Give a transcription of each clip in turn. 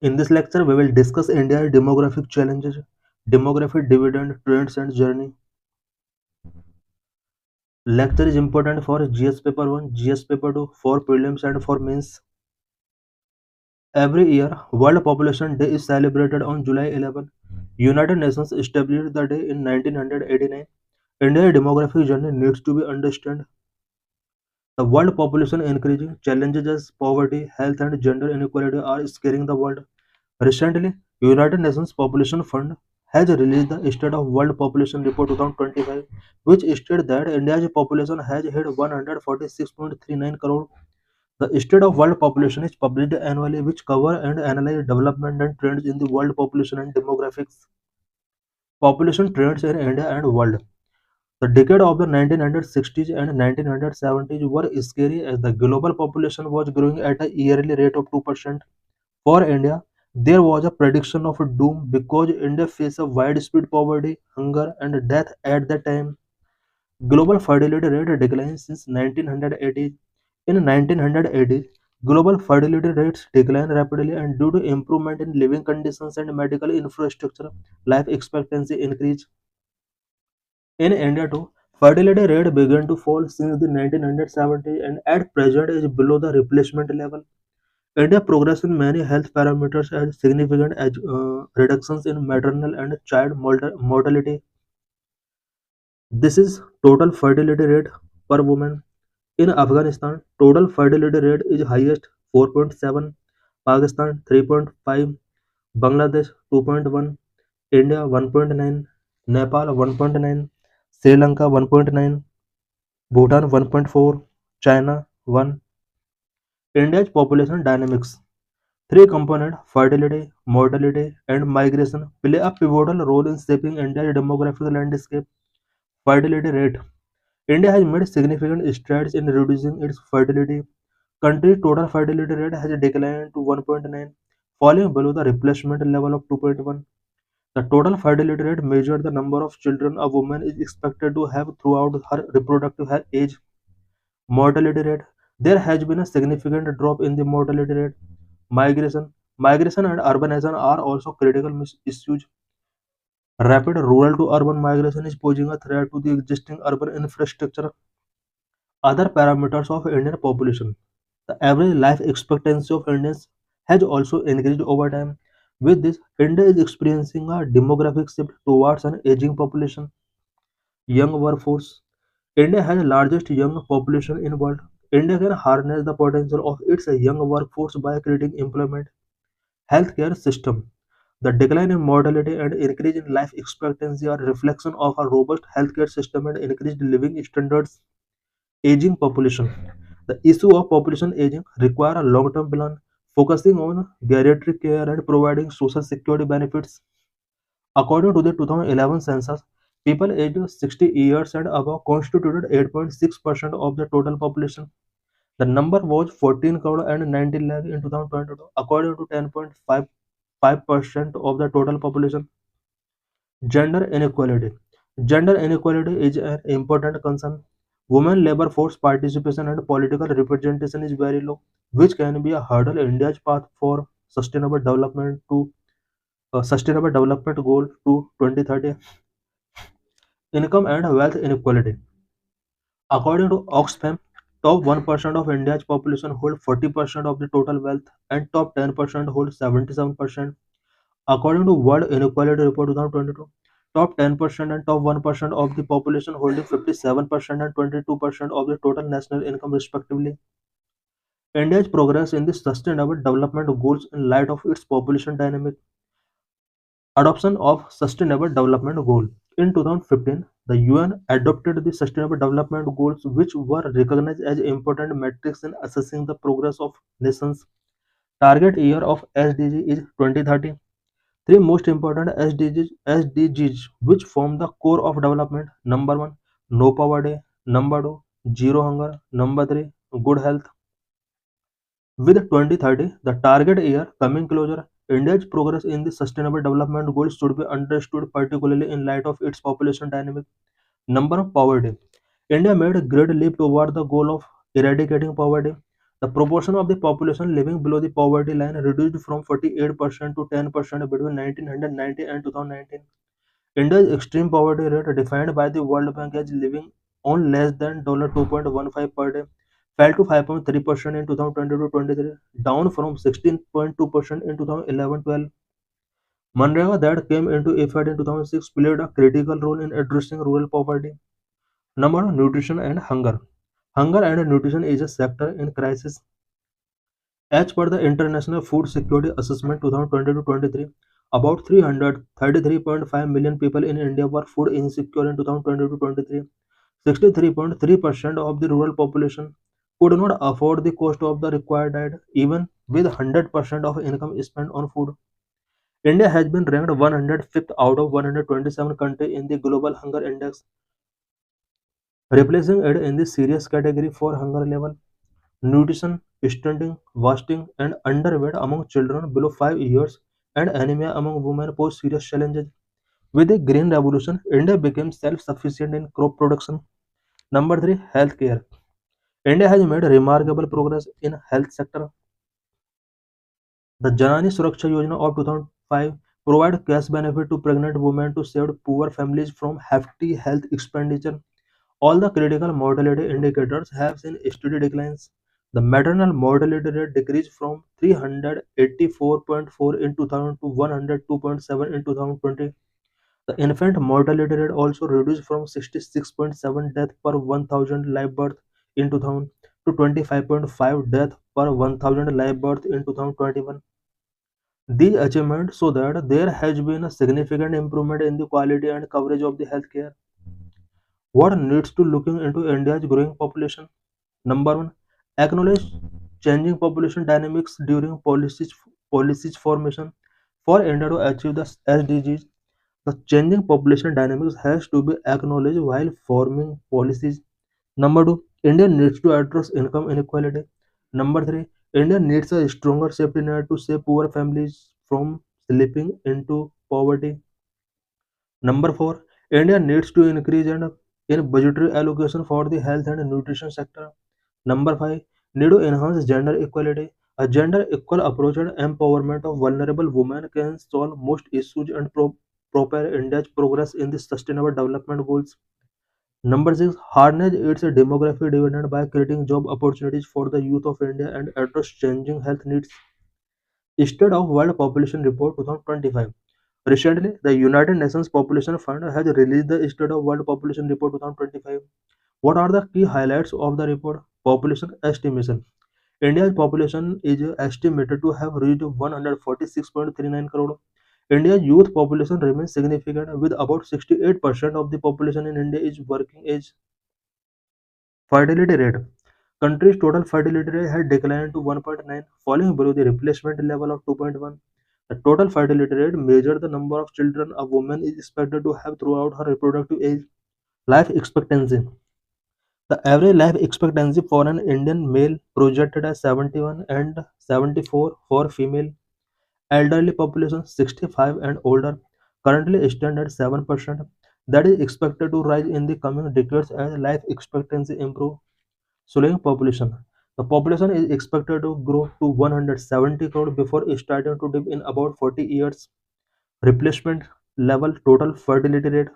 In this lecture, we will discuss India's demographic challenges, demographic dividend, trends and journey. Lecture is important for GS paper 1, GS paper 2, for prelims and for mains. Every year, World Population Day is celebrated on July 11. United Nations established the day in 1989. India's demographic journey needs to be understood. The world population increasing challenges as poverty, health and gender inequality are scaring the world. Recently, United Nations Population Fund has released the State of World Population Report 2025, which stated that India's population has hit 146.39 crore. The State of World Population is published annually, which cover and analyze development and trends in the world population and demographics. Population trends in India and world. The decade of the 1960s and 1970s were scary as the global population was growing at a yearly rate of 2%. For India, there was a prediction of a doom because India faced a widespread poverty, hunger, and death at that time. Global fertility rate declined since 1980. In 1980, global fertility rates declined rapidly, and due to improvement in living conditions and medical infrastructure, life expectancy increased. In India too, fertility rate began to fall since the 1970s and at present is below the replacement level. India progress in many health parameters and significant reductions in maternal and child mortality. This is total fertility rate per woman. In Afghanistan, total fertility rate is highest 4.7, Pakistan 3.5, Bangladesh 2.1, India 1.9, Nepal 1.9, Sri Lanka 1.9, Bhutan 1.4, China 1. India's population dynamics. Three components fertility, mortality, and migration play a pivotal role in shaping India's demographic landscape. Fertility rate. India has made significant strides in reducing its fertility. Country's total fertility rate has declined to 1.9, falling below the replacement level of 2.1. The total fertility rate measures the number of children a woman is expected to have throughout her reproductive age. Mortality rate. There has been a significant drop in the mortality rate. Migration. Migration and urbanization are also critical issues. Rapid rural to urban migration is posing a threat to the existing urban infrastructure. Other parameters of Indian population. The average life expectancy of Indians has also increased over time. With this, India is experiencing a demographic shift towards an aging population. Young workforce. India has the largest young population in world. India can harness the potential of its young workforce by creating employment. Healthcare system. The decline in mortality and increase in life expectancy are a reflection of a robust healthcare system and increased living standards. Aging population. The issue of population aging require a long-term plan focusing on geriatric care and providing social security benefits. According to the 2011 census, people aged 60 years and above constituted 8.6% of the total population. The number was 14 crore and 90 lakh in 2022, according to 10.55% of the total population. Gender inequality. Gender inequality is an important concern. Women labor force participation and political representation is very low, which can be a hurdle in India's path for sustainable development goal to 2030. Income and wealth inequality. According to Oxfam, top 1% of India's population hold 40% of the total wealth and top 10% hold 77%. According to World Inequality Report 2022, top 10% and top 1% of the population holding 57% and 22% of the total national income respectively. India's progress in the Sustainable Development Goals in light of its population dynamic. Adoption of Sustainable Development Goal. In 2015, the UN adopted the Sustainable Development Goals, which were recognized as important metrics in assessing the progress of nations. Target year of SDG is 2030. Three most important SDGs which form the core of development. Number one, no poverty. Number two, zero hunger. Number three, good health. With 2030, the target year coming closer, India's progress in the sustainable development goals should be understood particularly in light of its population dynamic. Number of poverty. India made a great leap toward the goal of eradicating poverty. The proportion of the population living below the poverty line reduced from 48% to 10% between 1990 and 2019. India's extreme poverty rate, defined by the World Bank as living on less than $2.15 per day, fell to 5.3% in 2022-23, down from 16.2% in 2011-12. Manrega, that came into effect in 2006, played a critical role in addressing rural poverty. Number one, nutrition and hunger. Hunger and nutrition is a sector in crisis. As per the International Food Security Assessment 2022-23, about 333.5 million people in India were food insecure in 2022-23. 63.3% of the rural population could not afford the cost of the required diet, even with 100% of income spent on food. India has been ranked 105th out of 127 countries in the Global Hunger Index, replacing it in the serious category for hunger level. Nutrition, stunting, wasting, and underweight among children below 5 years, and anemia among women pose serious challenges. With the Green Revolution, India became self-sufficient in crop production. Number 3, healthcare. India has made remarkable progress in health sector. The Janani Suraksha Yojana of 2005 provided cash benefit to pregnant women to save poor families from hefty health expenditure. All the critical mortality indicators have seen steady declines. The maternal mortality rate decreased from 384.4 in 2000 to 102.7 in 2020. The infant mortality rate also reduced from 66.7 deaths per 1000 live birth in 2000 to 25.5 deaths per 1000 live birth in 2021. These achievements show that there has been a significant improvement in the quality and coverage of the healthcare. What needs to looking into India's growing population? Number one, acknowledge changing population dynamics during policies formation. For India to achieve the SDGs, the changing population dynamics has to be acknowledged while forming policies. Number two, India needs to address income inequality. Number three, India needs a stronger safety net to save poor families from slipping into poverty. Number four, India needs to increase and in budgetary allocation for the health and nutrition sector. Number five, need to enhance gender equality. A gender equal approach and empowerment of vulnerable women can solve most issues and propel India's progress in the sustainable development goals. Number six, harness its demographic dividend by creating job opportunities for the youth of India and address changing health needs. State of World Population Report 2025. Recently, the United Nations Population Fund has released the State of World Population Report 2025. What are the key highlights of the report? Population estimation. India's population is estimated to have reached 146.39 crore. India's youth population remains significant, with about 68% of the population in India is working age. Fertility rate. Country's total fertility rate had declined to 1.9, falling below the replacement level of 2.1. The total fertility rate measures the number of children a woman is expected to have throughout her reproductive age. Life expectancy. The average life expectancy for an Indian male projected as 71 and 74 for female. Elderly population 65 and older currently stand at 7%. That is expected to rise in the coming decades as life expectancy improve. Slowing population. The population is expected to grow to 170 crore before starting to dip in about 40 years. Replacement level total fertility rate.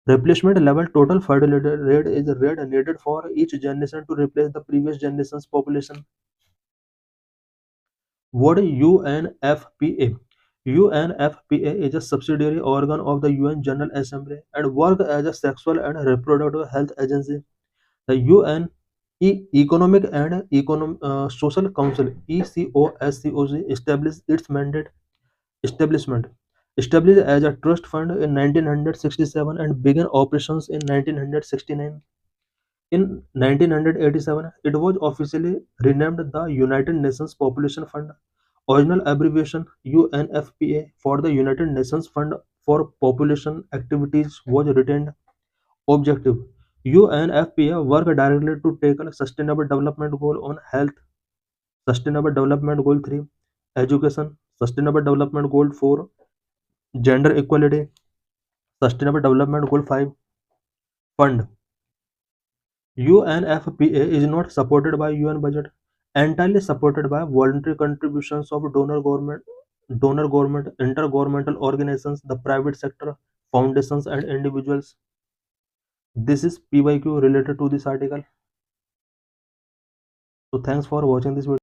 Replacement level total fertility rate is the rate needed for each generation to replace the previous generation's population. What is UNFPA? UNFPA is a subsidiary organ of the UN General Assembly and works as a sexual and reproductive health agency. The UN Economic and Social Council (ECOSCOC) established its mandate establishment established as a trust fund in 1967 and began operations in 1969. In 1987, it was officially renamed the United Nations Population Fund. Original abbreviation UNFPA for the United Nations Fund for Population Activities was retained. Objective: UNFPA work directly to tackle Sustainable Development Goal on health, Sustainable Development Goal 3, education, Sustainable Development Goal 4, gender equality, Sustainable Development Goal 5, fund. UNFPA is not supported by UN budget, entirely supported by voluntary contributions of donor government, intergovernmental organizations, the private sector, foundations, and individuals. This is PYQ related to this article. So thanks for watching this video.